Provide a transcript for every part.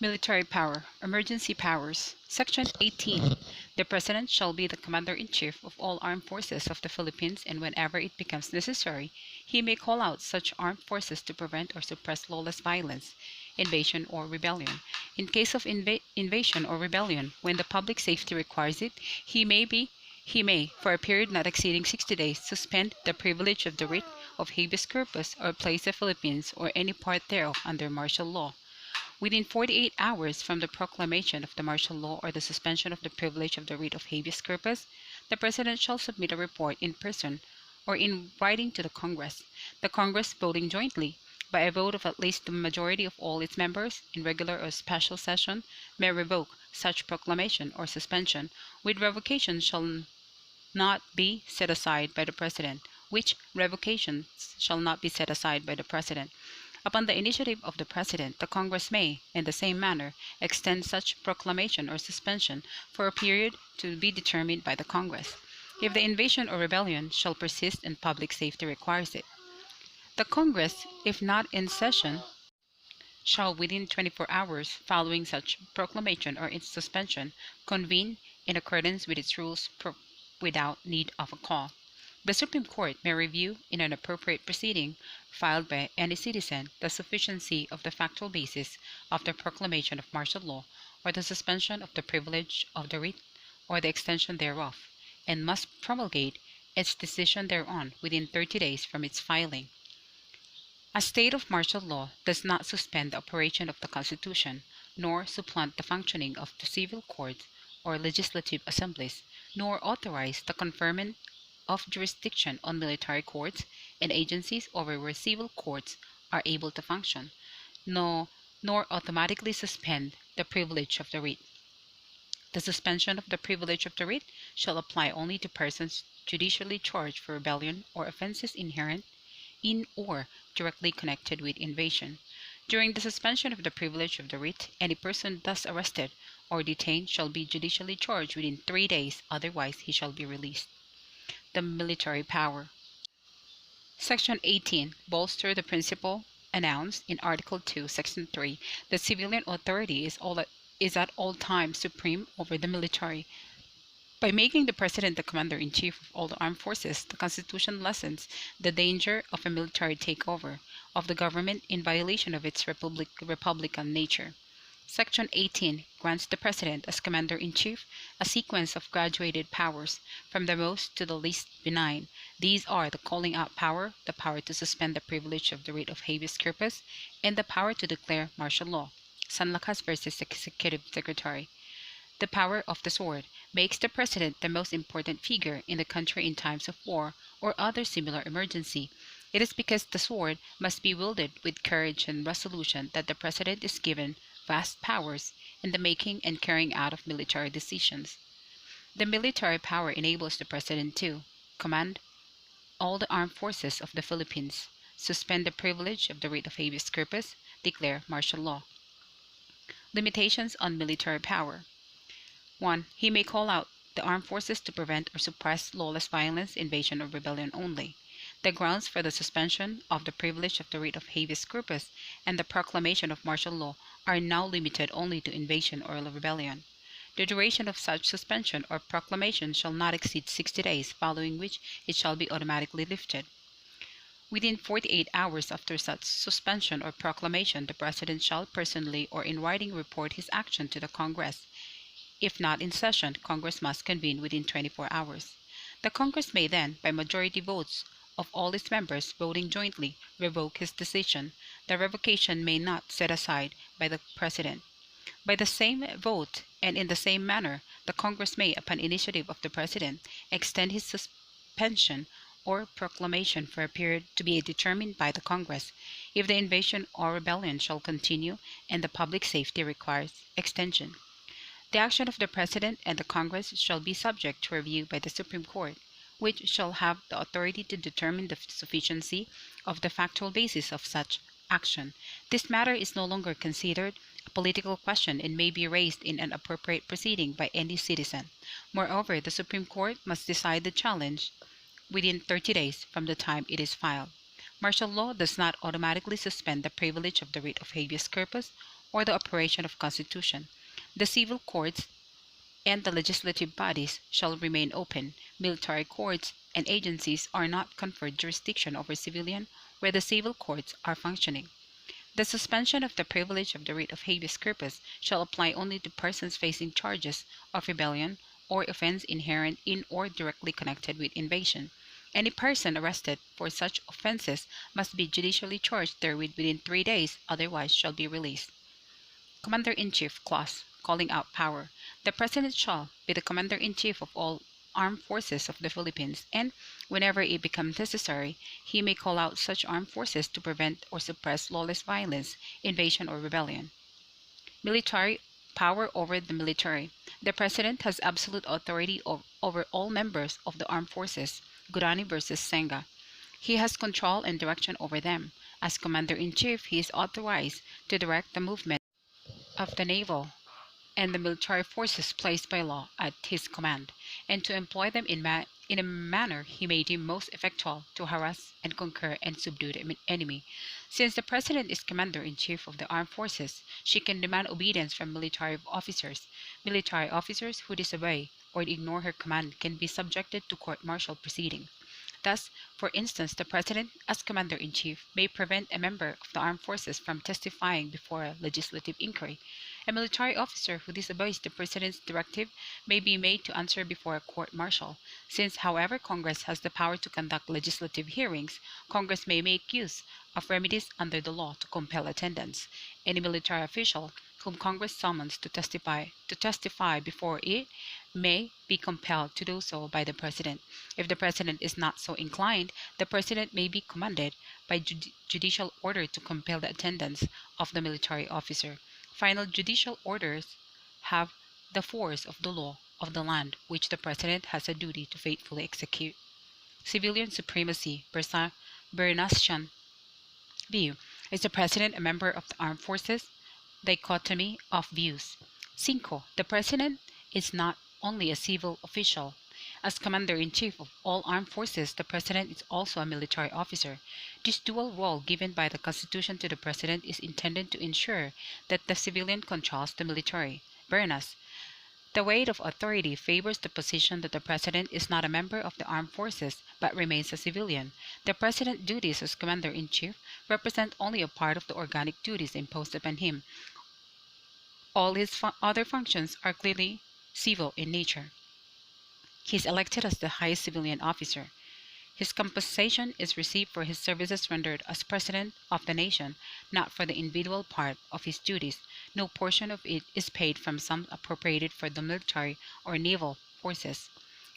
Military power, emergency powers. Section 18. The President shall be the Commander-in-Chief of all armed forces of the Philippines, and whenever it becomes necessary, he may call out such armed forces to prevent or suppress lawless violence, invasion, or rebellion. In case of invasion or rebellion, when the public safety requires it, he may, for a period not exceeding 60 days, suspend the privilege of the writ of habeas corpus or place the Philippines or any part thereof under martial law. Within 48 hours from the proclamation of the martial law or the suspension of the privilege of the writ of habeas corpus, the President shall submit a report in person or in writing to the Congress. The Congress, voting jointly, by a vote of at least the majority of all its members, in regular or special session, may revoke such proclamation or suspension, with revocation shall not be set aside by the President, which revocations shall not be set aside by the President. Upon the initiative of the President, the Congress may, in the same manner, extend such proclamation or suspension for a period to be determined by the Congress, if the invasion or rebellion shall persist and public safety requires it. The Congress, if not in session, shall within 24 hours following such proclamation or its suspension convene in accordance with its rules without need of a call. The Supreme Court may review, in an appropriate proceeding filed by any citizen, the sufficiency of the factual basis of the proclamation of martial law or the suspension of the privilege of the writ or the extension thereof, and must promulgate its decision thereon within 30 days from its filing. A state of martial law does not suspend the operation of the Constitution, nor supplant the functioning of the civil courts or legislative assemblies, nor authorize the conferment of jurisdiction on military courts and agencies over where civil courts are able to function, nor automatically suspend the privilege of the writ. The suspension of the privilege of the writ shall apply only to persons judicially charged for rebellion or offenses inherent in or directly connected with invasion. During the suspension of the privilege of the writ, any person thus arrested or detained shall be judicially charged within 3 days, otherwise he shall be released. The military power. Section 18. Bolster the principle announced in Article 2, Section 3, that civilian authority is at all times supreme over the military. By making the President the Commander-in-Chief of all the armed forces, the Constitution lessens the danger of a military takeover of the government in violation of its republican nature. Section 18 grants the President as Commander-in-Chief a sequence of graduated powers, from the most to the least benign. These are the calling out power, the power to suspend the privilege of the writ of habeas corpus, and the power to declare martial law. San Lakas versus Executive Secretary. The power of the sword makes the President the most important figure in the country in times of war or other similar emergency. It is because the sword must be wielded with courage and resolution that the President is given vast powers in the making and carrying out of military decisions. The military power enables the President to command all the armed forces of the Philippines, suspend the privilege of the writ of habeas corpus, declare martial law. Limitations on military power. 1. He may call out the armed forces to prevent or suppress lawless violence, invasion, or rebellion only. The grounds for the suspension of the privilege of the writ of habeas corpus and the proclamation of martial law are now limited only to invasion or rebellion. The duration of such suspension or proclamation shall not exceed 60 days, following which it shall be automatically lifted. Within 48 hours after such suspension or proclamation, the President shall personally or in writing report his action to the Congress. If not in session, Congress must convene within 24 hours. The Congress may then, by majority votes of all its members voting jointly, revoke his decision. The revocation may not set aside by the President. By the same vote and in the same manner, the Congress may, upon initiative of the President, extend his suspension or proclamation for a period to be determined by the Congress, if the invasion or rebellion shall continue and the public safety requires extension. The action of the President and the Congress shall be subject to review by the Supreme Court, which shall have the authority to determine the sufficiency of the factual basis of such action. This matter is no longer considered a political question and may be raised in an appropriate proceeding by any citizen. Moreover, the Supreme Court must decide the challenge within 30 days from the time it is filed. Martial law does not automatically suspend the privilege of the writ of habeas corpus or the operation of Constitution. The civil courts and the legislative bodies shall remain open. Military courts and agencies are not conferred jurisdiction over civilian where the civil courts are functioning. The suspension of the privilege of the writ of habeas corpus shall apply only to persons facing charges of rebellion or offense inherent in or directly connected with invasion. Any person arrested for such offenses must be judicially charged therewith within 3 days, otherwise shall be released. Commander-in-Chief Clause. Calling out power. The President shall be the Commander-in-Chief of all armed forces of the Philippines, and whenever it becomes necessary, he may call out such armed forces to prevent or suppress lawless violence, invasion, or rebellion. Military power over the military. The President has absolute authority over all members of the armed forces. Gurani versus Senga. He has control and direction over them. As Commander-in-Chief, he is authorized to direct the movement of the naval and the military forces placed by law at his command, and to employ them in a manner he may deem most effectual to harass and conquer and subdue the enemy. Since the President is Commander-in-Chief of the armed forces, she can demand obedience from military officers. Military officers who disobey or ignore her command can be subjected to court-martial proceedings. Thus, for instance, the President, as Commander-in-Chief, may prevent a member of the armed forces from testifying before a legislative inquiry. A military officer who disobeys the President's directive may be made to answer before a court-martial. Since, however, Congress has the power to conduct legislative hearings, Congress may make use of remedies under the law to compel attendance. Any military official whom Congress summons to testify before it may be compelled to do so by the President. If the President is not so inclined, the President may be commanded by judicial order to compel the attendance of the military officer. Final judicial orders have the force of the law of the land, which the President has a duty to faithfully execute. Civilian supremacy. Bernasian view. Is the President a member of the armed forces? Dichotomy of views. 5. The President is not only a civil official. As Commander-in-Chief of all armed forces, the President is also a military officer. This dual role given by the Constitution to the President is intended to ensure that the civilian controls the military. Bernas. The weight of authority favors the position that the President is not a member of the armed forces but remains a civilian. The President's duties as Commander-in-Chief represent only a part of the organic duties imposed upon him. All his other functions are clearly civil in nature. He is elected as the highest civilian officer. His compensation is received for his services rendered as President of the nation, not for the individual part of his duties. No portion of it is paid from sums appropriated for the military or naval forces.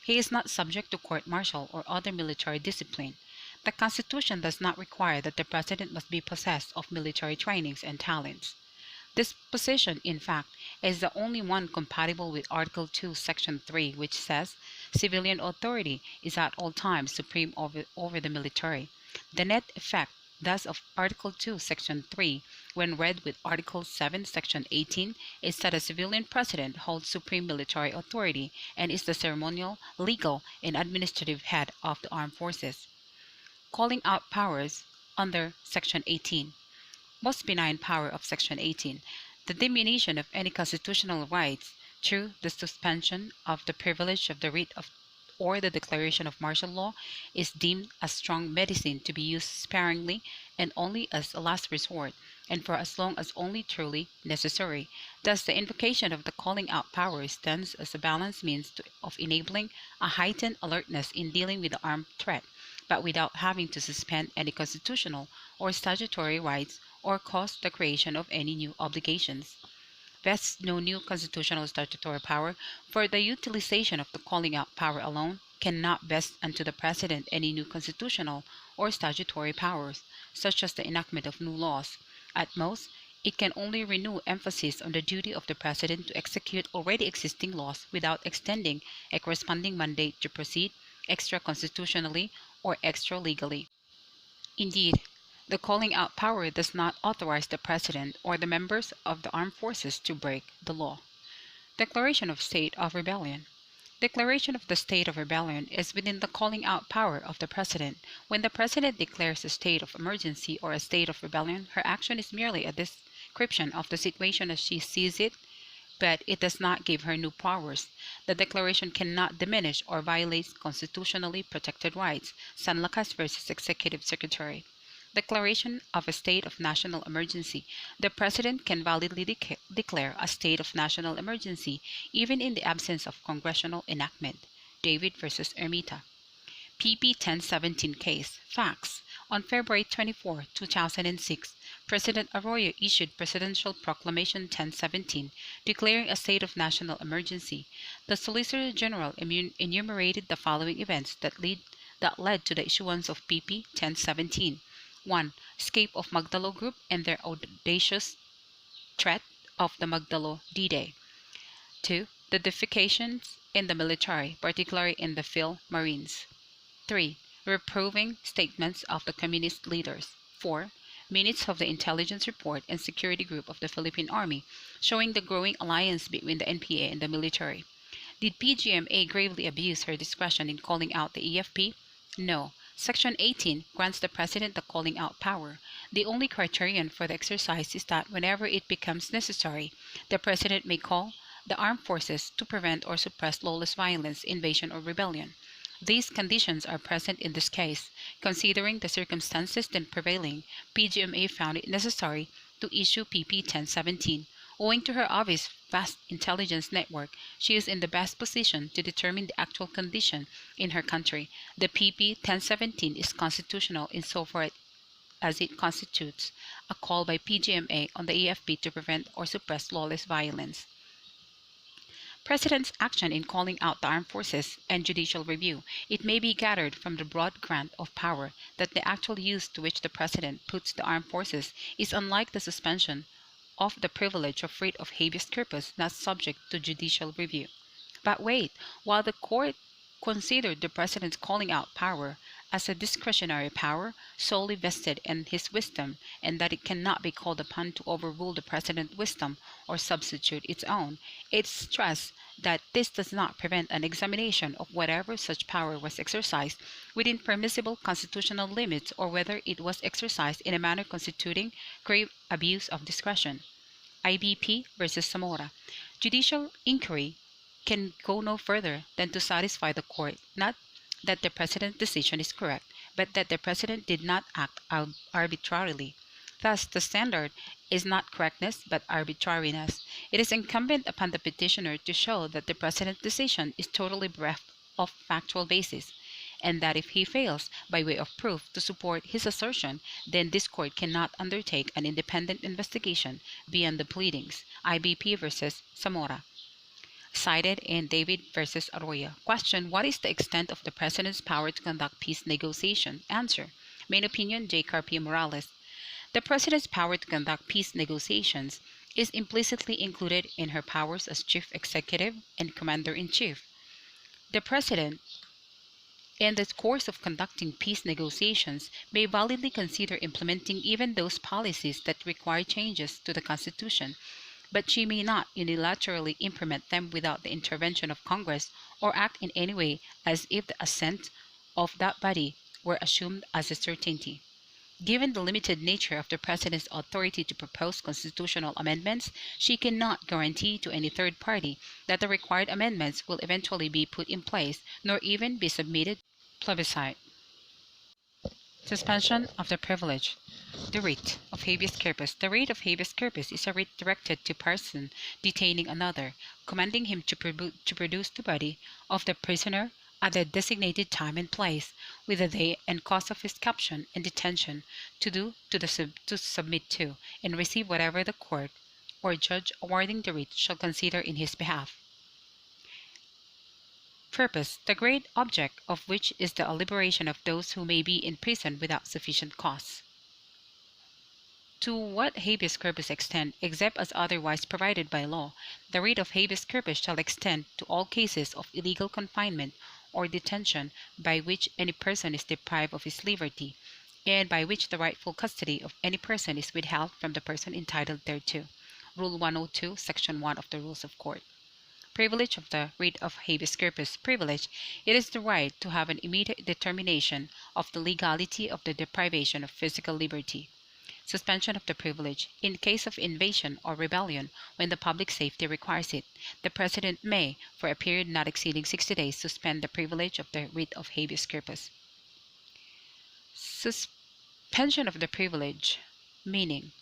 He is not subject to court-martial or other military discipline. The Constitution does not require that the President must be possessed of military trainings and talents. This position, in fact, is the only one compatible with Article 2, Section 3, which says, civilian authority is at all times supreme over the military. The net effect, thus, of Article 2, Section 3, when read with Article 7, Section 18, is that a civilian president holds supreme military authority and is the ceremonial, legal, and administrative head of the armed forces. Calling out powers under Section 18. Most benign power of Section 18, the diminution of any constitutional rights through the suspension of the privilege of the writ of or the declaration of martial law, is deemed a strong medicine to be used sparingly and only as a last resort, and for as long as only truly necessary. Thus, the invocation of the calling out power stands as a balanced means of enabling a heightened alertness in dealing with the armed threat, but without having to suspend any constitutional or statutory rights or cause the creation of any new obligations. Vests no new constitutional statutory power, for the utilization of the calling out power alone cannot vest unto the President any new constitutional or statutory powers, such as the enactment of new laws. At most, it can only renew emphasis on the duty of the President to execute already existing laws without extending a corresponding mandate to proceed extra-constitutionally or extra-legally. Indeed, the calling out power does not authorize the President or the members of the armed forces to break the law. Declaration of State of Rebellion. Declaration of the state of rebellion is within the calling out power of the President. When the President declares a state of emergency or a state of rebellion, her action is merely a description of the situation as she sees it, but it does not give her new powers. The declaration cannot diminish or violate constitutionally protected rights. San Lakas versus Executive Secretary. Declaration of a state of national emergency. The President can validly declare a state of national emergency even in the absence of congressional enactment. David versus Ermita. PP 1017 case. Facts. On February 24, 2006, President Arroyo issued Presidential Proclamation 1017, declaring a state of national emergency. The Solicitor General enumerated the following events that led to the issuance of PP 1017. 1. Escape of Magdalo Group and their audacious threat of the Magdalo D-Day. 2. The defecations in the military, particularly in the Phil Marines. 3. Reproving statements of the communist leaders. 4. Minutes of the intelligence report and security group of the Philippine Army, showing the growing alliance between the NPA and the military. Did PGMA gravely abuse her discretion in calling out the EFP? No. Section 18 grants the President the calling out power. The only criterion for the exercise is that whenever it becomes necessary, the President may call the armed forces to prevent or suppress lawless violence, invasion, or rebellion. These conditions are present in this case. Considering the circumstances then prevailing, PGMA found it necessary to issue PP 1017. Owing to her obvious vast intelligence network, she is in the best position to determine the actual condition in her country. The PP 1017 is constitutional insofar as it constitutes a call by PGMA on the EFP to prevent or suppress lawless violence. President's action in calling out the armed forces and judicial review. It may be gathered from the broad grant of power that the actual use to which the President puts the armed forces is unlike the suspension of the privilege of writ of habeas corpus not subject to judicial review. But wait, while the court considered the President's calling out power as a discretionary power solely vested in his wisdom, and that it cannot be called upon to overrule the President's wisdom or substitute its own, it stressed that this does not prevent an examination of whether such power was exercised within permissible constitutional limits or whether it was exercised in a manner constituting grave abuse of discretion. IBP versus Zamora. Judicial inquiry can go no further than to satisfy the court, not that the President's decision is correct, but that the President did not act arbitrarily. Thus, the standard is not correctness but arbitrariness. It is incumbent upon the petitioner to show that the President's decision is totally bereft of factual basis, and that if he fails, by way of proof, to support his assertion, then this court cannot undertake an independent investigation beyond the pleadings. IBP versus Zamora. Cited in David versus Arroyo. Question: what is the extent of the President's power to conduct peace negotiation? Answer: main opinion, J. Carpio Morales. The President's power to conduct peace negotiations is implicitly included in her powers as Chief Executive and Commander-in-Chief. The President, in the course of conducting peace negotiations, may validly consider implementing even those policies that require changes to the Constitution, but she may not unilaterally implement them without the intervention of Congress or act in any way as if the assent of that body were assumed as a certainty. Given the limited nature of the President's authority to propose constitutional amendments, she cannot guarantee to any third party that the required amendments will eventually be put in place, nor even be submitted to plebiscite. Suspension of the privilege. The writ of habeas corpus. The writ of habeas corpus is a writ directed to a person detaining another, commanding him to produce the body of the prisoner at the designated time and place, with the day and cause of his capture and detention, to submit to, and receive whatever the court or judge awarding the writ shall consider in his behalf. Purpose: the great object of which is the liberation of those who may be in prison without sufficient cause. To what habeas corpus extend, except as otherwise provided by law, the writ of habeas corpus shall extend to all cases of illegal confinement or detention by which any person is deprived of his liberty, and by which the rightful custody of any person is withheld from the person entitled thereto. Rule 102, Section 1 of the Rules of Court. Privilege of the writ of habeas corpus. Privilege: it is the right to have an immediate determination of the legality of the deprivation of physical liberty. Suspension of the privilege. In case of invasion or rebellion, when the public safety requires it, the President may, for a period not exceeding 60 days, suspend the privilege of the writ of habeas corpus. Suspension of the privilege. Meaning,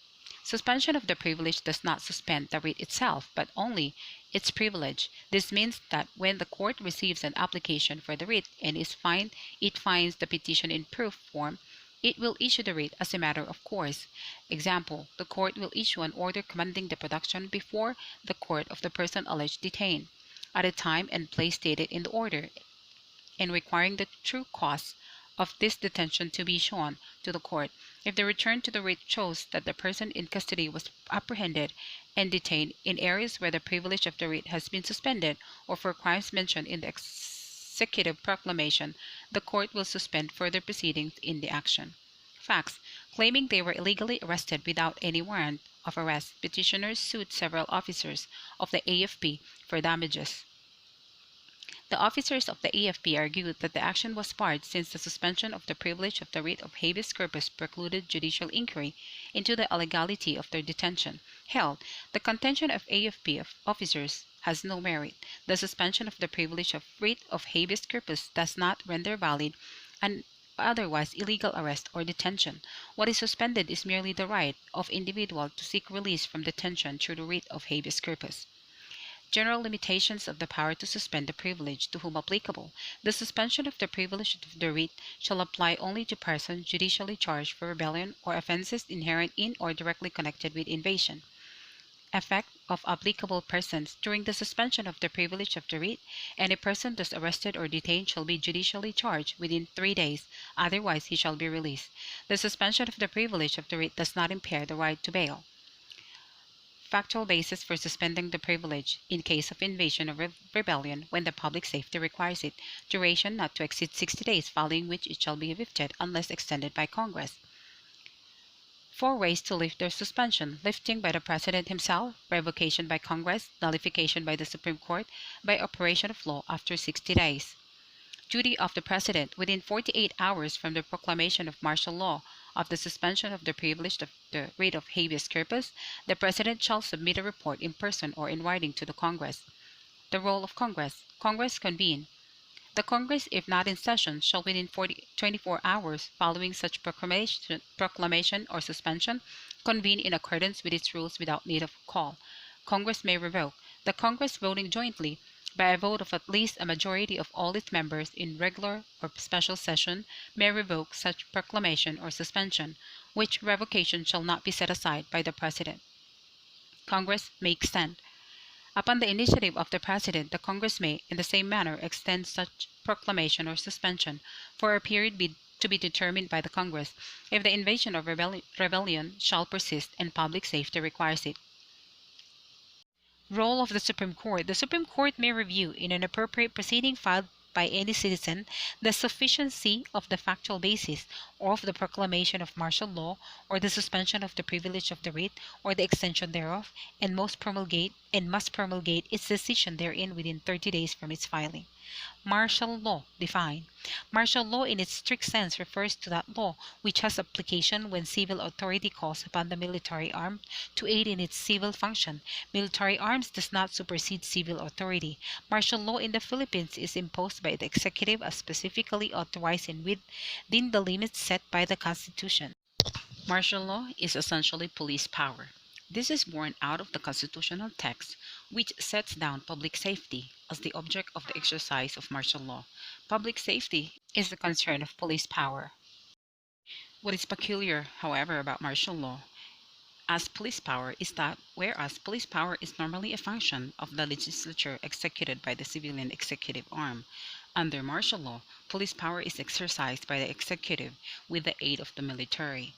suspension of the privilege does not suspend the writ itself, but only its privilege. This means that when the court receives an application for the writ and it finds the petition in proof form, it will issue the writ as a matter of course. Example, the court will issue an order commanding the production before the court of the person alleged detained, at a time and place stated in the order, and requiring the true cause of this detention to be shown to the court. If the return to the writ shows that the person in custody was apprehended and detained in areas where the privilege of the writ has been suspended, or for crimes mentioned in the executive proclamation, the court will suspend further proceedings in the action. Facts. Claiming they were illegally arrested without any warrant of arrest, petitioners sued several officers of the AFP for damages. The officers of the AFP argued that the action was barred since the suspension of the privilege of the writ of habeas corpus precluded judicial inquiry into the illegality of their detention. Held, the contention of AFP officers has no merit. The suspension of the privilege of writ of habeas corpus does not render valid an otherwise illegal arrest or detention. What is suspended is merely the right of individual to seek release from detention through the writ of habeas corpus. General limitations of the power to suspend the privilege, to whom applicable. The suspension of the privilege of the writ shall apply only to persons judicially charged for rebellion or offenses inherent in or directly connected with invasion. Effect of applicable persons. During the suspension of the privilege of the writ, any person thus arrested or detained shall be judicially charged within 3 days, otherwise he shall be released. The suspension of the privilege of the writ does not impair the right to bail. Factual basis for suspending the privilege in case of invasion or rebellion when the public safety requires it. Duration not to exceed 60 days, following which it shall be lifted unless extended by Congress. 4 ways to lift their suspension: lifting by the President himself, revocation by Congress, nullification by the Supreme Court, by operation of law after 60 days. Duty of the President. Within 48 hours from the proclamation of martial law of the suspension of the privilege of the writ of habeas corpus, the President shall submit a report in person or in writing to the Congress. The role of Congress. Congress convene. The Congress, if not in session, shall within 24 hours following such proclamation or suspension convene in accordance with its rules without need of call. Congress may revoke. The Congress, voting jointly by a vote of at least a majority of all its members in regular or special session, may revoke such proclamation or suspension, which revocation shall not be set aside by the President. Congress may extend. Upon the initiative of the President, the Congress may, in the same manner, extend such proclamation or suspension for a period to be determined by the Congress, if the invasion or rebellion shall persist and public safety requires it. Role of the Supreme Court. The Supreme Court may review, in an appropriate proceeding filed by any citizen, the sufficiency of the factual basis of the proclamation of martial law, or the suspension of the privilege of the writ, or the extension thereof, and must promulgate its decision therein within 30 days from its filing. Martial law. Defined. Martial law in its strict sense refers to that law which has application when civil authority calls upon the military arm to aid in its civil function. Military arms does not supersede civil authority. Martial law in the Philippines is imposed by the executive as specifically authorized and within the limits set by the Constitution. Martial law is essentially police power. This is born out of the constitutional text, which sets down public safety as the object of the exercise of martial law. Public safety is the concern of police power. What is peculiar, however, about martial law as police power is that whereas police power is normally a function of the legislature executed by the civilian executive arm, under martial law, police power is exercised by the executive with the aid of the military.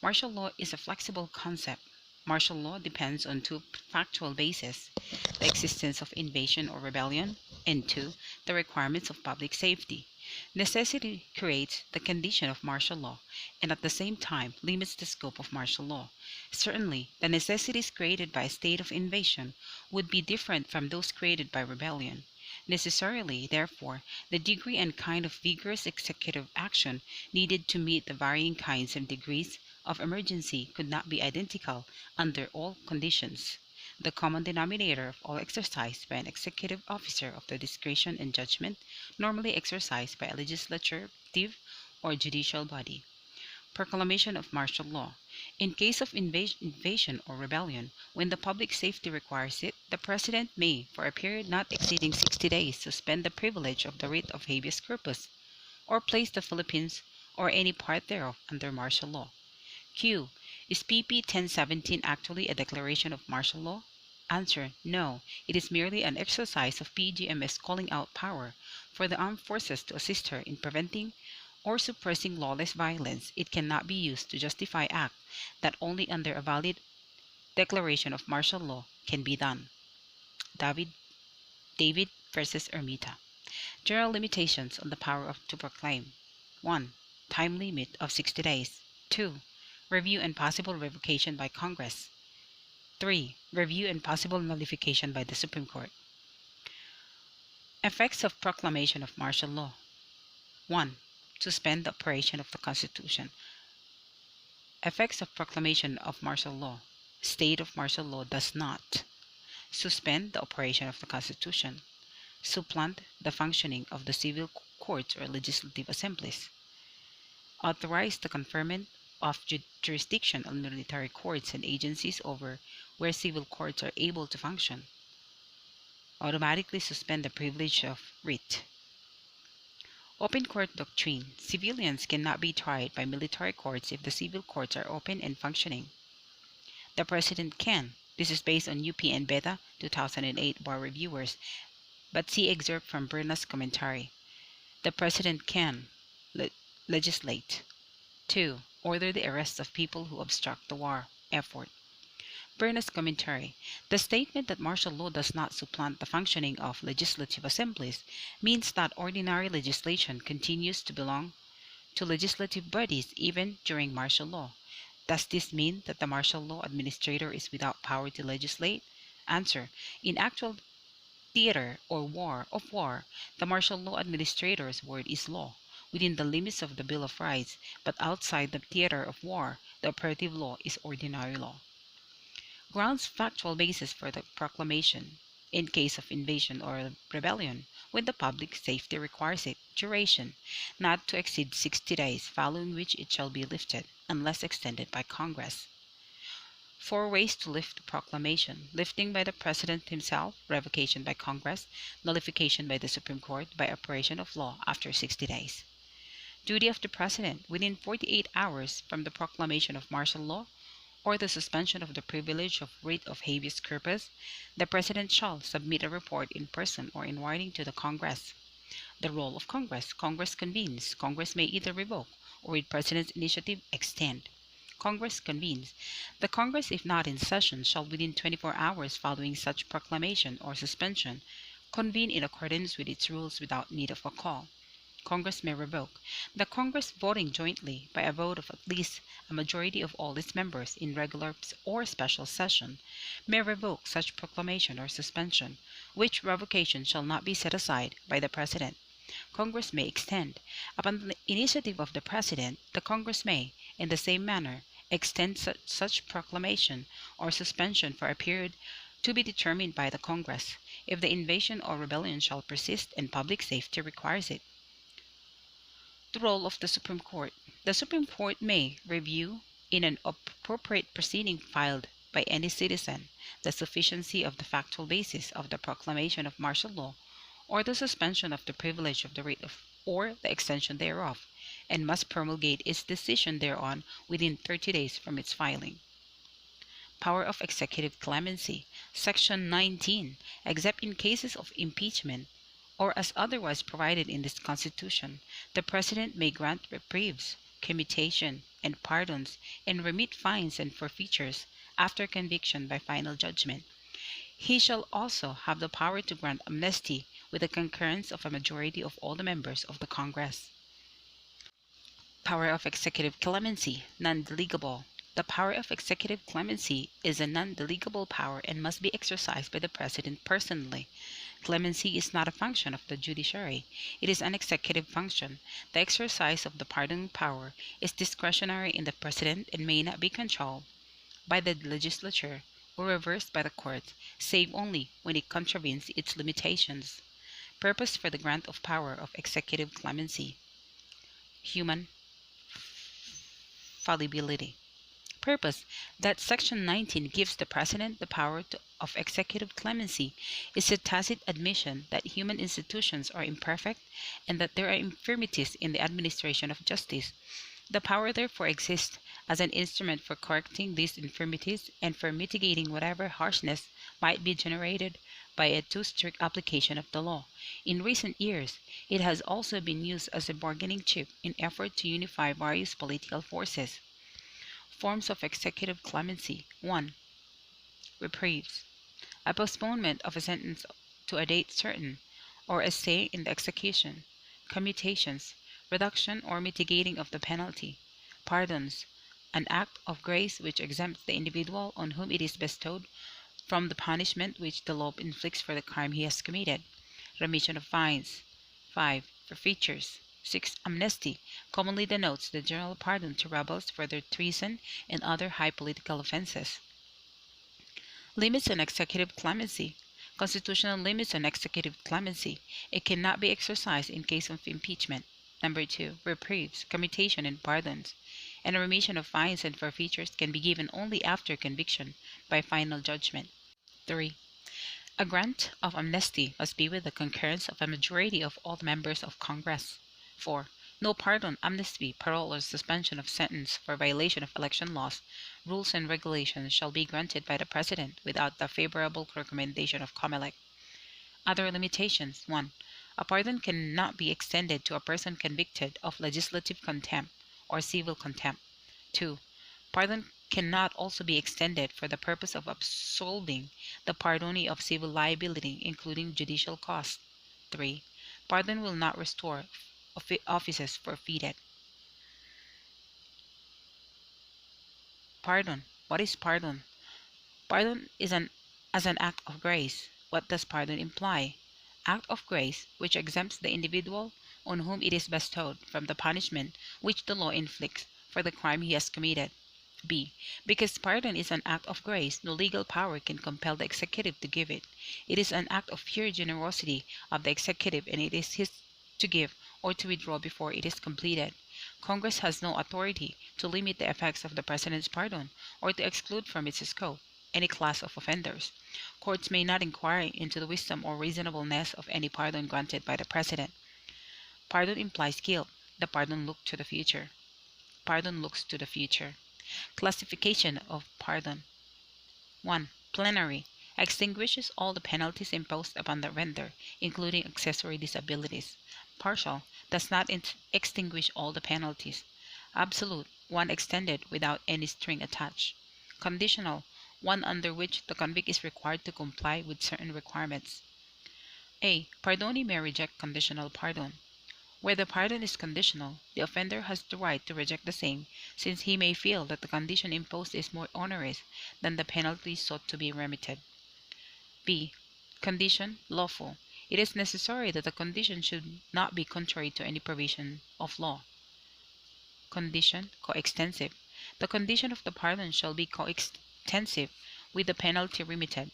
Martial law is a flexible concept. Martial law depends on 2 factual bases: the existence of invasion or rebellion, and 2, the requirements of public safety. Necessity creates the condition of martial law, and at the same time limits the scope of martial law. Certainly, the necessities created by a state of invasion would be different from those created by rebellion. Necessarily, therefore, the degree and kind of vigorous executive action needed to meet the varying kinds and degrees of emergency could not be identical under all conditions. The common denominator of all exercise by an executive officer of the discretion and judgment normally exercised by a legislative or judicial body. Proclamation of martial law. In case of invasion or rebellion, when the public safety requires it, the President may, for a period not exceeding 60 days, suspend the privilege of the writ of habeas corpus, or place the Philippines or any part thereof under martial law. Q. Is PP 1017 actually a declaration of martial law? Answer: no, it is merely an exercise of PGM's calling out power for the armed forces to assist her in preventing or suppressing lawless violence. It cannot be used to justify acts that only under a valid declaration of martial law can be done. David versus Ermita. General limitations on the power to proclaim. 1. Time limit of 60 days. 2. Review and possible revocation by Congress. 3. Review and possible nullification by the Supreme Court. Effects of proclamation of martial law. 1. Suspend the operation of the Constitution. Effects of proclamation of martial law. State of martial law does not suspend the operation of the Constitution, supplant the functioning of the civil courts or legislative assemblies, authorize the conferment of jurisdiction on military courts and agencies over where civil courts are able to function, automatically suspend the privilege of writ. Open court doctrine. Civilians cannot be tried by military courts if the civil courts are open and functioning. The President can. This is based on UP and Beta 2008 Bar Reviewers, but see excerpt from Berna's commentary. The President can legislate. 2. Order the arrest of people who obstruct the war effort. Berna's commentary. The statement that martial law does not supplant the functioning of legislative assemblies means that ordinary legislation continues to belong to legislative bodies even during martial law. Does this mean that the martial law administrator is without power to legislate? Answer: in actual theater or war, the martial law administrator's word is law within the limits of the Bill of Rights, but outside the theater of war, the operative law is ordinary law. Grounds factual basis for the proclamation. In case of invasion or rebellion, when the public safety requires it. Duration: not to exceed 60 days, following which it shall be lifted, unless extended by Congress. 4 ways to lift the proclamation: lifting by the President himself, revocation by Congress, nullification by the Supreme Court by operation of law after 60 days. Duty of the President: within 48 hours from the proclamation of martial law or the suspension of the privilege of writ of habeas corpus, the President shall submit a report in person or in writing to the Congress. The role of Congress. Congress convenes. Congress may either revoke or, with President's initiative, extend. Congress convenes. The Congress, if not in session, shall within 24 hours following such proclamation or suspension convene in accordance with its rules without need of a call. Congress may revoke. The Congress, voting jointly by a vote of at least a majority of all its members in regular or special session, may revoke such proclamation or suspension, which revocation shall not be set aside by the President. Congress may extend. Upon the initiative of the President, the Congress may, in the same manner, extend such proclamation or suspension for a period to be determined by the Congress, if the invasion or rebellion shall persist and public safety requires it. The role of the Supreme Court. The Supreme Court may review, in an appropriate proceeding filed by any citizen, the sufficiency of the factual basis of the proclamation of martial law or the suspension of the privilege of the writ or the extension thereof, and must promulgate its decision thereon within 30 days from its filing. Power of executive clemency. Section 19. Except in cases of impeachment, or as otherwise provided in this Constitution, the President may grant reprieves, commutation, and pardons, and remit fines and forfeitures after conviction by final judgment. He shall also have the power to grant amnesty with the concurrence of a majority of all the members of the Congress. Power of executive clemency, non-delegable. The power of executive clemency is a non-delegable power and must be exercised by the President personally. Clemency is not a function of the judiciary. It is an executive function. The exercise of the pardoning power is discretionary in the President and may not be controlled by the legislature or reversed by the court, save only when it contravenes its limitations. Purpose for the grant of power of executive clemency. Human fallibility. Purpose that Section 19 gives the President the power of executive clemency is a tacit admission that human institutions are imperfect and that there are infirmities in the administration of justice. The power therefore exists as an instrument for correcting these infirmities and for mitigating whatever harshness might be generated by a too strict application of the law. In recent years, it has also been used as a bargaining chip in effort to unify various political forces. Forms of executive clemency. 1. Reprieves. A postponement of a sentence to a date certain, or a stay in the execution. Commutations. Reduction or mitigating of the penalty. Pardons. An act of grace which exempts the individual on whom it is bestowed from the punishment which the law inflicts for the crime he has committed. Remission of fines. 5. Forfeitures. 6. Amnesty commonly denotes the general pardon to rebels for their treason and other high political offenses. Limits on executive clemency. Constitutional limits on executive clemency. It cannot be exercised in case of impeachment. Number 2. Reprieves, commutation, and pardons. And a remission of fines and forfeitures can be given only after conviction by final judgment. 3. A grant of amnesty must be with the concurrence of a majority of all the members of Congress. 4. No pardon, amnesty, parole, or suspension of sentence for violation of election laws, rules, and regulations shall be granted by the President without the favorable recommendation of COMELEC. Other limitations. 1. A pardon cannot be extended to a person convicted of legislative contempt or civil contempt. 2. Pardon cannot also be extended for the purpose of absolving the pardonee of civil liability, including judicial costs. 3. Pardon will not restore offices forfeited. Pardon. What is pardon? Pardon is as an act of grace. What does pardon imply? Act of grace which exempts the individual on whom it is bestowed from the punishment which the law inflicts for the crime he has committed. B. Because pardon is an act of grace, no legal power can compel the executive to give it. It is an act of pure generosity of the executive, and it is his to give or to withdraw before it is completed. Congress has no authority to limit the effects of the President's pardon or to exclude from its scope any class of offenders. Courts may not inquire into the wisdom or reasonableness of any pardon granted by the President. Pardon implies guilt. The pardon looks to the future. Pardon looks to the future. Classification of pardon. 1. Plenary. Extinguishes all the penalties imposed upon the offender, including accessory disabilities. Partial. Does not extinguish all the penalties. Absolute. One extended without any string attached. Conditional. One under which the convict is required to comply with certain requirements. A. Pardonee may reject conditional pardon. Where the pardon is conditional, the offender has the right to reject the same, since he may feel that the condition imposed is more onerous than the penalty sought to be remitted. B. Condition lawful. It is necessary that the condition should not be contrary to any provision of law. Condition coextensive. The condition of the pardon shall be coextensive with the penalty remitted.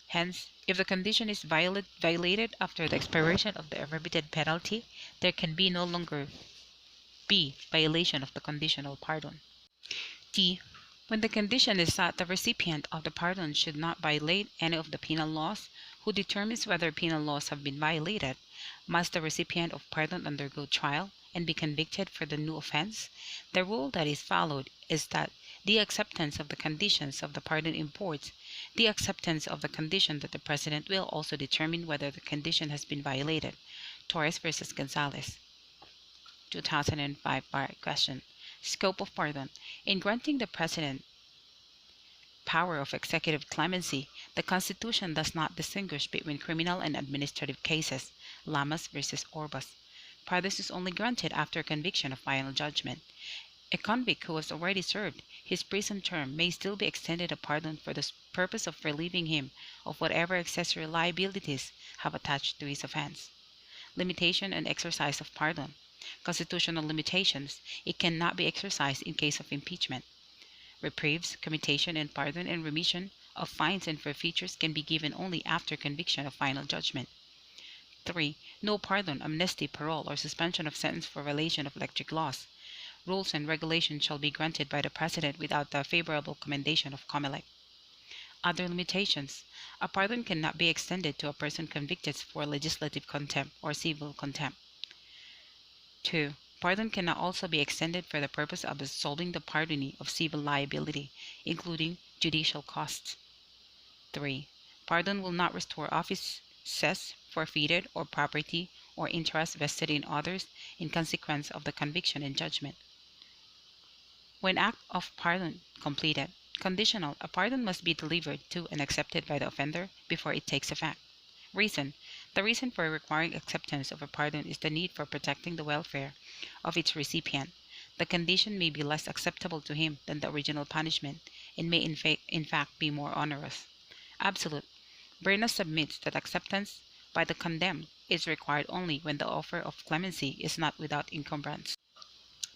Hence, if the condition is violated after the expiration of the remitted penalty, there can be no longer be violation of the conditional pardon. D. When the condition is that the recipient of the pardon should not violate any of the penal laws, who determines whether penal laws have been violated? Must the recipient of pardon undergo trial and be convicted for the new offense? The rule that is followed is that the acceptance of the conditions of the pardon imports the acceptance of the condition that the President will also determine whether the condition has been violated. Torres versus Gonzalez, 2005 bar question. Scope of pardon. In granting the President power of executive clemency, the Constitution does not distinguish between criminal and administrative cases. Lamas versus Orbas. Pardon is only granted after conviction of final judgment. A convict who has already served his prison term may still be extended a pardon for the purpose of relieving him of whatever accessory liabilities have attached to his offense. Limitation and exercise of pardon. Constitutional limitations. It cannot be exercised in case of impeachment. Reprieves, commutation, and pardon and remission of fines and forfeitures can be given only after conviction of final judgment. 3. No pardon, amnesty, parole, or suspension of sentence for violation of electric laws. Rules and regulations shall be granted by the President without the favorable commendation of COMELEC. Other limitations. A pardon cannot be extended to a person convicted for legislative contempt or civil contempt. 2. Pardon cannot also be extended for the purpose of absolving the pardonee of civil liability, including judicial costs. 3. Pardon will not restore offices forfeited or property or interest vested in others in consequence of the conviction and judgment. When act of pardon completed. Conditional. A pardon must be delivered to and accepted by the offender before it takes effect. Reason. The reason for requiring acceptance of a pardon is the need for protecting the welfare of its recipient. The condition may be less acceptable to him than the original punishment and may in fact be more onerous. Absolute. Berna submits that acceptance by the condemned is required only when the offer of clemency is not without encumbrance.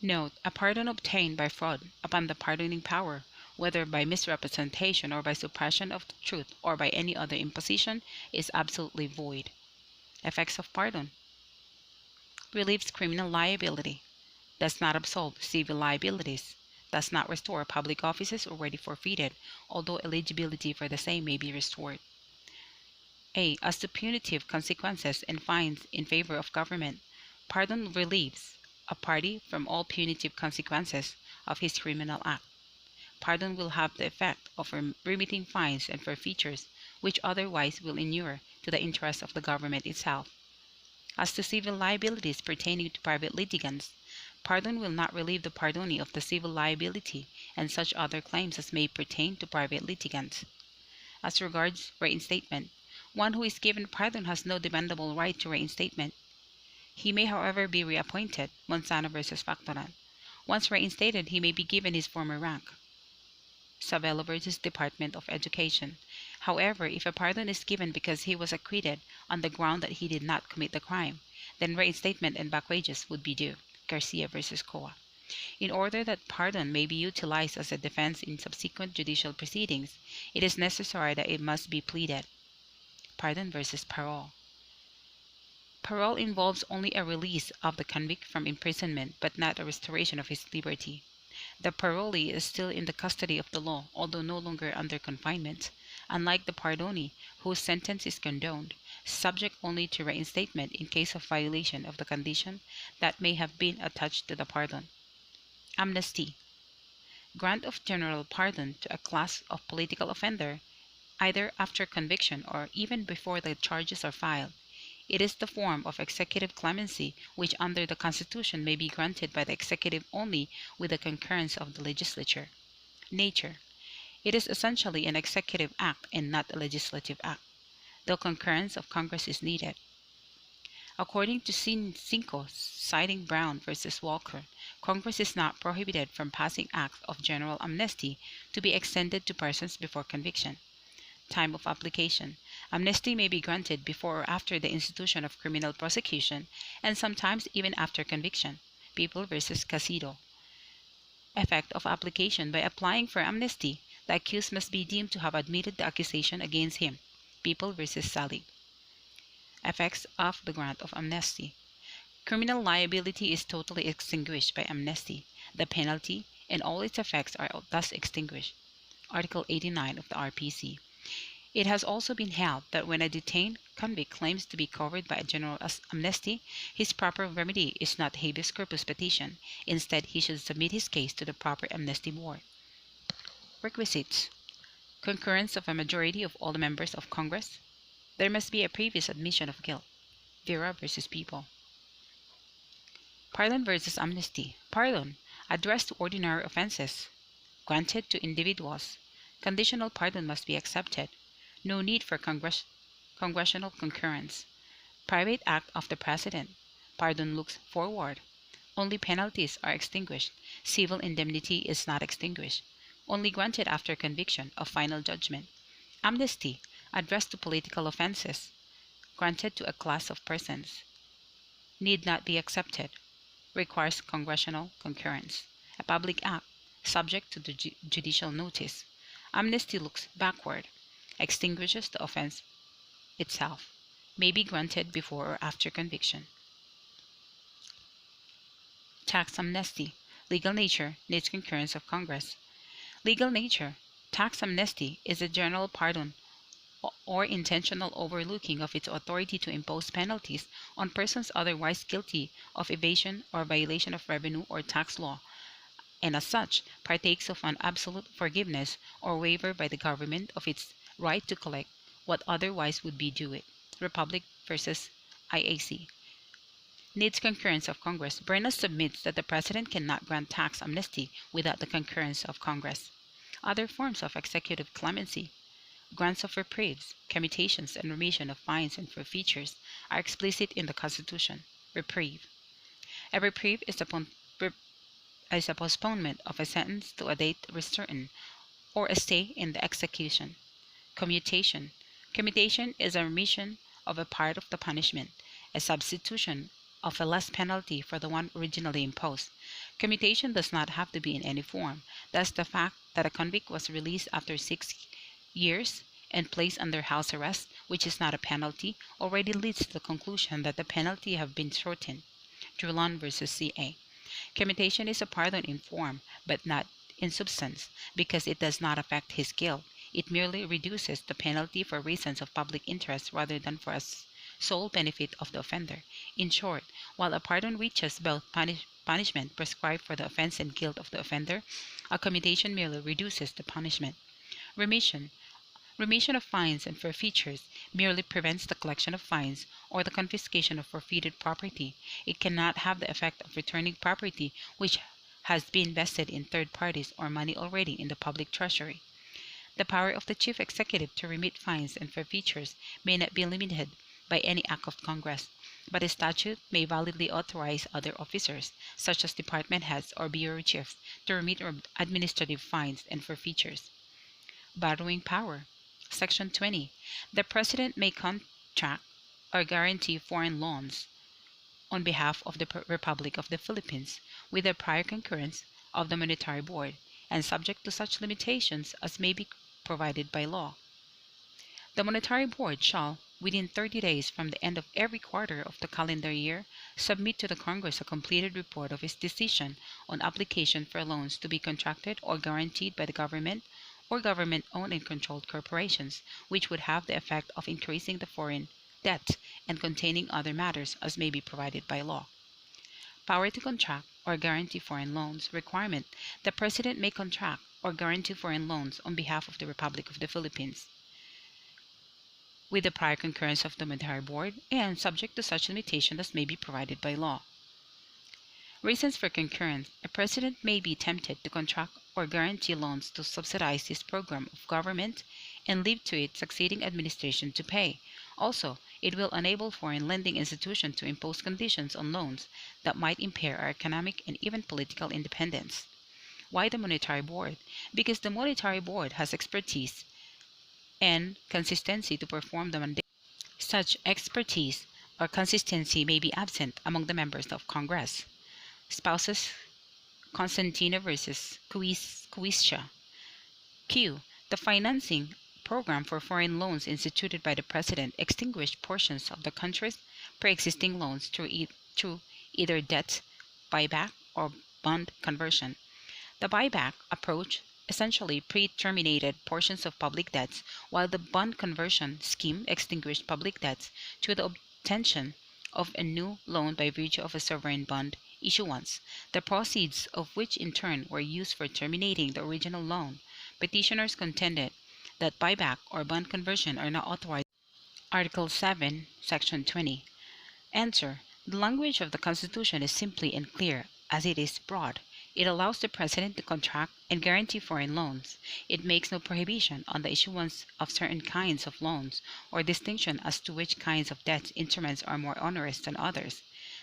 Note: a pardon obtained by fraud upon the pardoning power, whether by misrepresentation or by suppression of the truth or by any other imposition, is absolutely void. Effects of pardon. Relieves criminal liability. Does not absolve civil liabilities. Does not restore public offices already forfeited, although eligibility for the same may be restored. A. As to punitive consequences and fines in favor of government, pardon relieves a party from all punitive consequences of his criminal act. Pardon will have the effect of remitting fines and forfeitures which otherwise will inure to the interest of the government itself. As to civil liabilities pertaining to private litigants, pardon will not relieve the pardonee of the civil liability and such other claims as may pertain to private litigants. As regards reinstatement, one who is given pardon has no demandable right to reinstatement. He may, however, be reappointed, Monsanto versus Factoran. Once reinstated, he may be given his former rank. Sabelo versus Department of Education. However, if a pardon is given because he was acquitted on the ground that he did not commit the crime, then reinstatement and back wages would be due. Garcia versus COA. In order that pardon may be utilized as a defense in subsequent judicial proceedings, it is necessary that it must be pleaded. Pardon versus parole. Parole involves only a release of the convict from imprisonment, but not a restoration of his liberty. The parolee is still in the custody of the law, although no longer under confinement, unlike the pardonee, whose sentence is condoned, subject only to reinstatement in case of violation of the condition that may have been attached to the pardon. Amnesty. Grant of general pardon to a class of political offender, either after conviction or even before the charges are filed. It is the form of executive clemency which under the Constitution may be granted by the executive only with the concurrence of the legislature. Nature. It is essentially an executive act and not a legislative act, though concurrence of Congress is needed. According to Scene 5, citing Brown versus Walker, Congress is not prohibited from passing acts of general amnesty to be extended to persons before conviction. Time of application. Amnesty may be granted before or after the institution of criminal prosecution, and sometimes even after conviction. People versus Casido. Effect of application. By applying for amnesty, the accused must be deemed to have admitted the accusation against him. People versus Salig. Effects of the grant of amnesty. Criminal liability is totally extinguished by amnesty. The penalty and all its effects are thus extinguished. Article 89 of the RPC. It has also been held that when a detained convict claims to be covered by a general amnesty, his proper remedy is not habeas corpus petition. Instead, he should submit his case to the proper amnesty board. Requisites. Concurrence of a majority of all the members of Congress. There must be a previous admission of guilt. Vera versus People. Pardon versus amnesty. Pardon, addressed to ordinary offenses, granted to individuals. Conditional pardon must be accepted. No need for congressional concurrence. Private act of the President. Pardon looks forward. Only penalties are extinguished. Civil indemnity is not extinguished. only granted after conviction of final judgment. Amnesty, addressed to political offenses, granted to a class of persons, need not be accepted, requires congressional concurrence. A public act, subject to the judicial notice. Amnesty looks backward, extinguishes the offense itself, may be granted before or after conviction. Tax amnesty, legal nature, needs concurrence of Congress. Legal nature, tax amnesty is a general pardon or intentional overlooking of its authority to impose penalties on persons otherwise guilty of evasion or violation of revenue or tax law, and as such partakes of an absolute forgiveness or waiver by the government of its right to collect what otherwise would be due it. Republic versus IAC. Needs concurrence of Congress. Bernas submits that the President cannot grant tax amnesty without the concurrence of Congress. Other forms of executive clemency, grants of reprieves, commutations, and remission of fines and forfeitures are explicit in the Constitution. Reprieve. A reprieve is a postponement of a sentence to a date certain, or a stay in the execution. Commutation. Commutation is a remission of a part of the punishment, a substitution of a less penalty for the one originally imposed. Commutation does not have to be in any form. Thus, the fact that a convict was released after 6 years and placed under house arrest, which is not a penalty, already leads to the conclusion that the penalty have been shortened. Drulon versus CA. Commutation is a pardon in form, but not in substance, because it does not affect his guilt. It merely reduces the penalty for reasons of public interest rather than for a sole benefit of the offender. In short, while a pardon reaches both punishment prescribed for the offense and guilt of the offender, a commutation merely reduces the punishment. Remission. Remission of fines and forfeitures merely prevents the collection of fines or the confiscation of forfeited property. It cannot have the effect of returning property which has been vested in third parties or money already in the public treasury. The power of the chief executive to remit fines and forfeitures may not be limited by any act of Congress, but a statute may validly authorize other officers, such as department heads or bureau chiefs, to remit administrative fines and forfeitures. Borrowing power. Section 20. The President may contract or guarantee foreign loans on behalf of the Republic of the Philippines with the prior concurrence of the Monetary Board and subject to such limitations as may be provided by law. The Monetary Board shall, within 30 days from the end of every quarter of the calendar year, submit to the Congress a completed report of its decision on application for loans to be contracted or guaranteed by the government or government-owned and controlled corporations, which would have the effect of increasing the foreign debt and containing other matters as may be provided by law. Power to contract or guarantee foreign loans. Requirement. The President may contract or guarantee foreign loans on behalf of the Republic of the Philippines with the prior concurrence of the Monetary Board and subject to such limitation as may be provided by law. Reasons for concurrence. A President may be tempted to contract or guarantee loans to subsidize his program of government and leave to its succeeding administration to pay. Also, it will enable foreign lending institutions to impose conditions on loans that might impair our economic and even political independence. Why the Monetary Board? Because the Monetary Board has expertise and consistency to perform the mandate. Such expertise or consistency may be absent among the members of Congress. Spouses Constantino versus Cuistia. Q. The financing program for foreign loans instituted by the President extinguished portions of the country's pre-existing loans through either debt buyback or bond conversion. The buyback approach essentially pre-terminated portions of public debts, while the bond conversion scheme extinguished public debts through the obtention of a new loan by virtue of a sovereign bond issuance, the proceeds of which in turn were used for terminating the original loan. Petitioners contended that buyback or bond conversion are not authorized. Article 7, Section 20. Answer. The language of the Constitution is simply and clear, as it is broad. It allows the President to contract and guarantee foreign loans. It makes no prohibition on the issuance of certain kinds of loans or distinction as to which kinds of debt instruments are more onerous than others.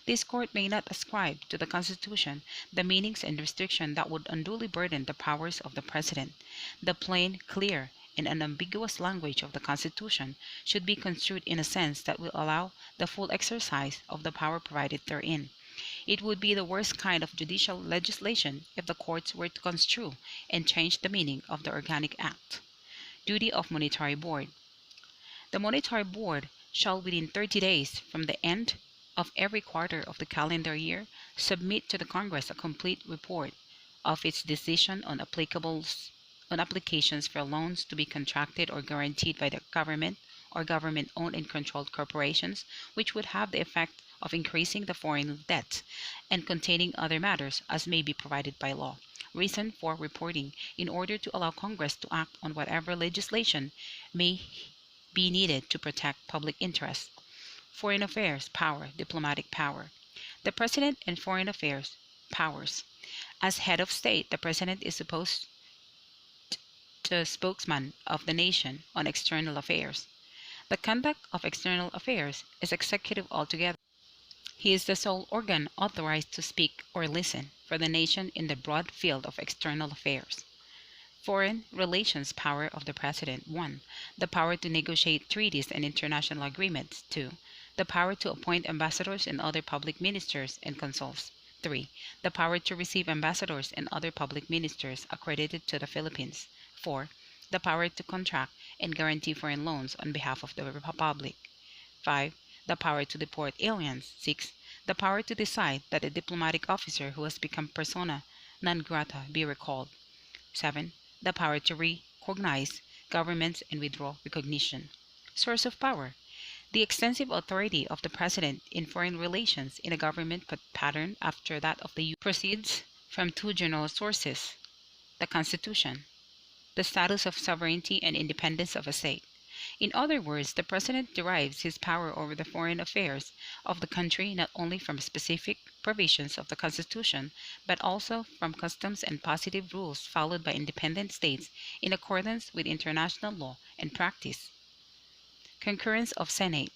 This court may not ascribe to the Constitution the meanings and restrictions that would unduly burden the powers of the President. The plain, clear, and unambiguous language of the Constitution should be construed in a sense that will allow the full exercise of the power provided therein. It would be the worst kind of judicial legislation if the courts were to construe and change the meaning of the Organic Act. Duty of Monetary Board. The Monetary Board shall within 30 days from the end of every quarter of the calendar year submit to the Congress a complete report of its decision on applications for loans to be contracted or guaranteed by the government or government-owned and controlled corporations, which would have the effect of increasing the foreign debt and containing other matters as may be provided by law. Reason for reporting: in order to allow Congress to act on whatever legislation may be needed to protect public interests. Foreign affairs power, diplomatic power. The President and foreign affairs powers. As head of state, the President is supposed to spokesman of the nation on external affairs. The conduct of external affairs is executive altogether. He is the sole organ authorized to speak or listen for the nation in the broad field of external affairs. Foreign relations power of the President: 1. The power to negotiate treaties and international agreements. 2. The power to appoint ambassadors and other public ministers and consuls. 3. The power to receive ambassadors and other public ministers accredited to the Philippines. 4. The power to contract and guarantee foreign loans on behalf of the Republic. 5. The power to deport aliens. 6. The power to decide that a diplomatic officer who has become persona non grata be recalled. 7. The power to recognize governments and withdraw recognition. Source of power: the extensive authority of the President in foreign relations in a government pattern after that of the U.S. proceeds from two general sources: the Constitution, the status of sovereignty and independence of a state. In other words, the President derives his power over the foreign affairs of the country not only from specific provisions of the Constitution, but also from customs and positive rules followed by independent states in accordance with international law and practice. Concurrence of Senate.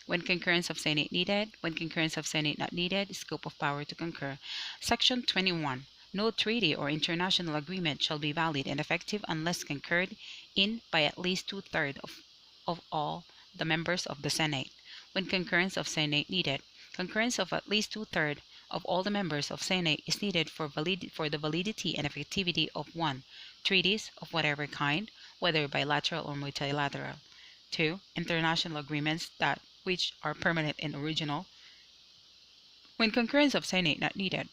When concurrence of Senate needed, when concurrence of Senate not needed, scope of power to concur. Section 21. No treaty or international agreement shall be valid and effective unless concurred in by at least 2/3 of all the members of the Senate. When concurrence of Senate needed, concurrence of at least 2/3 of all the members of Senate is needed for the validity and effectivity of 1. Treaties of whatever kind, whether bilateral or multilateral. 2. International agreements which are permanent and original. When concurrence of Senate not needed,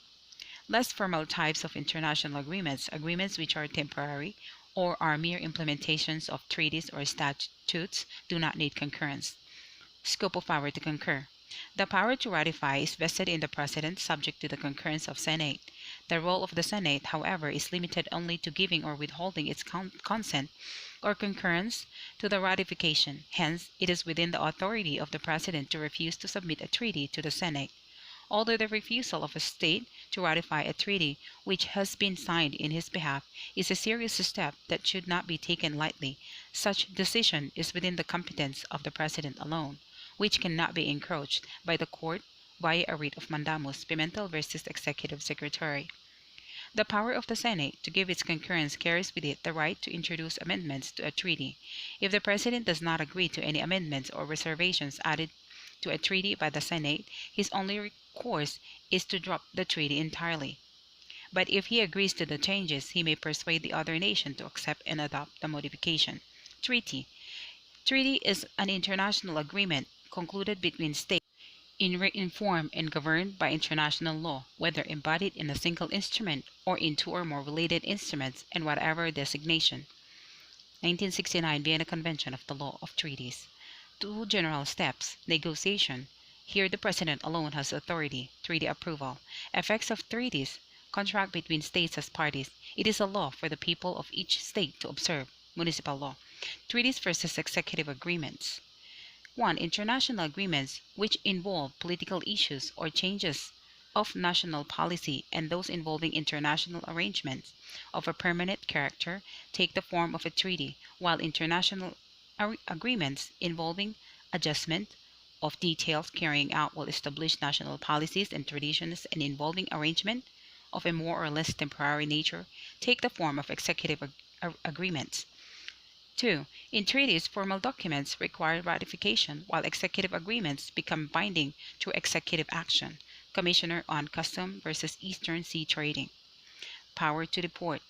less formal types of international agreements, agreements which are temporary or are mere implementations of treaties or statutes, do not need concurrence. Scope of power to concur. The power to ratify is vested in the President, subject to the concurrence of Senate. The role of the Senate, however, is limited only to giving or withholding its consent or concurrence to the ratification. Hence, it is within the authority of the President to refuse to submit a treaty to the Senate. Although the refusal of a state to ratify a treaty which has been signed in his behalf is a serious step that should not be taken lightly, such decision is within the competence of the President alone, which cannot be encroached by the court via a writ of mandamus. Pimentel versus Executive Secretary. The power of the Senate to give its concurrence carries with it the right to introduce amendments to a treaty. If the President does not agree to any amendments or reservations added to a treaty by the Senate, his only recourse is to drop the treaty entirely. But if he agrees to the changes, he may persuade the other nation to accept and adopt the modification. Treaty. Treaty is an international agreement concluded between states in written form and governed by international law, whether embodied in a single instrument or in two or more related instruments, and whatever designation. 1969 Vienna Convention of the Law of Treaties. 2 general steps. Negotiation. Here the President alone has authority. Treaty approval. Effects of treaties. Contract between states as parties. It is a law for the people of each state to observe. Municipal law. Treaties versus executive agreements. 1. International agreements which involve political issues or changes of national policy, and those involving international arrangements of a permanent character take the form of a treaty, while international agreements involving adjustment of details carrying out will establish national policies and traditions and involving arrangement of a more or less temporary nature take the form of executive agreements. 2. In treaties, formal documents require ratification, while executive agreements become binding through executive action. Commissioner on Custom versus Eastern Sea Trading. Power to deport.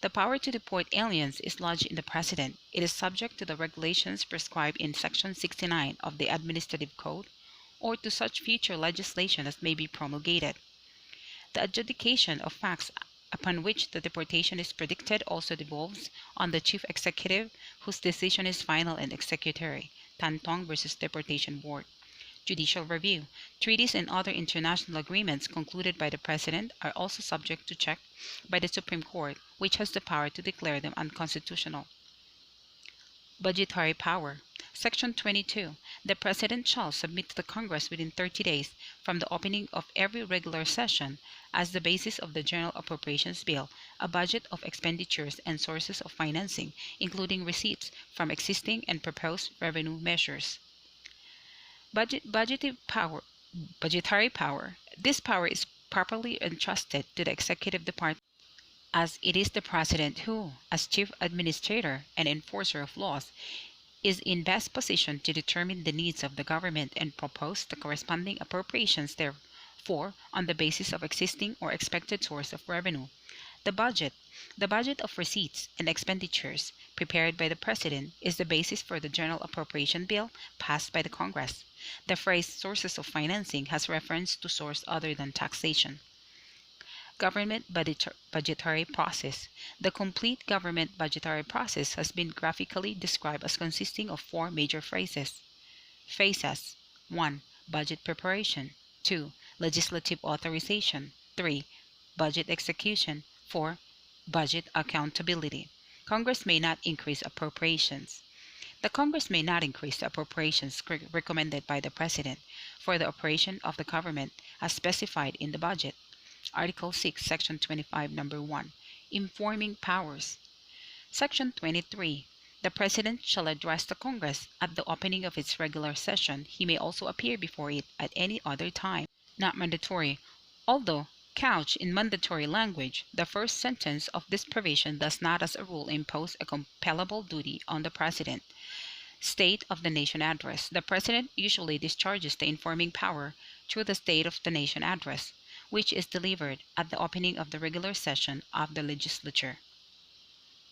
The power to deport aliens is lodged in the President. It is subject to the regulations prescribed in Section 69 of the Administrative Code or to such future legislation as may be promulgated. The adjudication of facts upon which the deportation is predicted also devolves on the Chief Executive, whose decision is final and executory. Tantong versus Deportation Board. Judicial review. Treaties and other international agreements concluded by the President are also subject to check by the Supreme Court, which has the power to declare them unconstitutional. Budgetary power. Section 22. The President shall submit to the Congress within 30 days from the opening of every regular session, as the basis of the General Appropriations Bill, a budget of expenditures and sources of financing, including receipts from existing and proposed revenue measures. Budgetary power. This power is properly entrusted to the Executive Department, as it is the President who, as Chief Administrator and Enforcer of laws, is in best position to determine the needs of the government and propose the corresponding appropriations therefor on the basis of existing or expected source of revenue. The budget of receipts and expenditures prepared by the President is the basis for the General Appropriation Bill passed by the Congress. The phrase sources of financing has reference to source other than taxation. Government budgetary process. The complete government budgetary process has been graphically described as consisting of 4 major phases. 1. Budget preparation. 2. Legislative authorization. 3. Budget execution. 4. Budget accountability. Congress may not increase appropriations. The Congress may not increase the appropriations recommended by the President for the operation of the government as specified in the budget. Article 6, Section 25, Number 1. Informing powers. Section 23. The President shall address the Congress at the opening of its regular session. He may also appear before it at any other time. Not mandatory. Although couched in mandatory language, the first sentence of this provision does not as a rule impose a compellable duty on the President. State of the Nation Address. The President usually discharges the informing power through the State of the Nation Address, which is delivered at the opening of the regular session of the legislature.